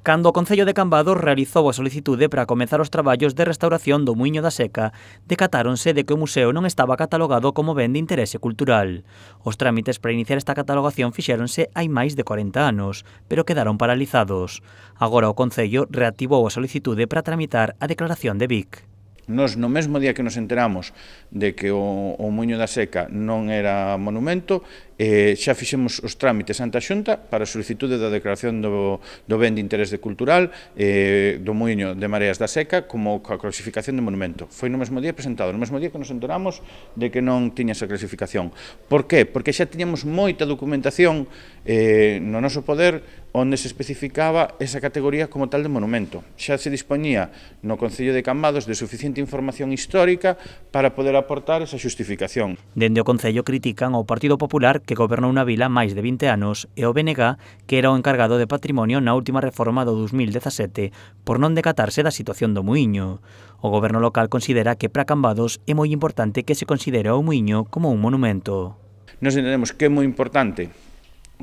Cando o Concello de Cambados realizou a solicitude para comezar os traballos de restauración do Muíño da Seca, decatáronse de que o museo non estaba catalogado como ben de interese cultural. Os trámites para iniciar esta catalogación fixéronse hai máis de 40 anos, pero quedaron paralizados. Agora o Concello reactivou a solicitude para tramitar a declaración de Vic. Nos, no mesmo día que nos enteramos de que o Muíño da Seca non era monumento, xa fixemos os trámites ante a Xunta para a solicitude da declaración do ben de interese cultural do Muíño de Mareas da Seca como a clasificación de monumento. Foi no mesmo día presentado, no mesmo día que nos enteramos de que non tiña esa clasificación. Por qué? Porque xa tiñamos moita documentación no noso poder onde se especificaba esa categoría como tal de monumento. Xa se dispoñía no Concello de Cambados de suficiente información histórica para poder aportar esa xustificación. Dende o Concello critican ao Partido Popular, que gobernou na vila máis de 20 anos, e o BNG, que era o encargado de patrimonio na última reforma do 2017, por non decatarse da situación do muíño. O goberno local considera que para Cambados é moi importante que se considere o muíño como un monumento. Nos entendemos que é moi importante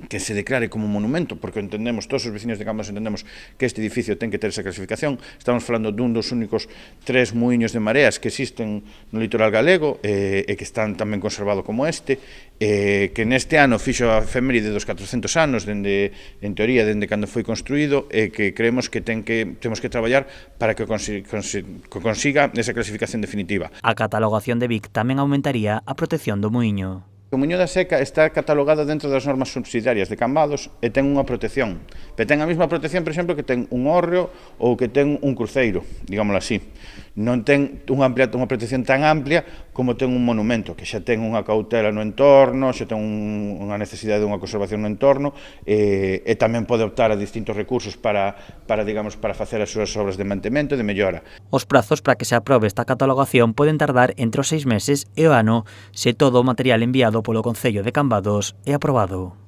que se declare como monumento, porque entendemos, todos os veciños de Cambados entendemos que este edificio ten que ter esa clasificación. Estamos falando dun dos únicos 3 muíños de mareas que existen no litoral galego e que están tamén conservados como este, que neste ano fixo a efeméride dos 400 anos, en teoría, dende cando foi construído, e que creemos que temos que traballar para que consiga esa clasificación definitiva. A catalogación de Vic tamén aumentaría a protección do muíño. O Muíño da Seca está catalogado dentro das normas subsidiarias de Cambados e ten unha protección. Pero ten a mesma protección, por exemplo, que ten un hórreo ou que ten un cruceiro, digámoslo así. Non ten unha protección tan amplia como ten un monumento, que xa ten unha cautela no entorno, xa ten unha necesidade de unha conservación no entorno e tamén pode optar a distintos recursos para facer as súas obras de mantemento e de mellora. Os prazos para que se aprobe esta catalogación poden tardar entre os 6 meses e o ano se todo o material enviado polo Concello de Cambados é aprobado.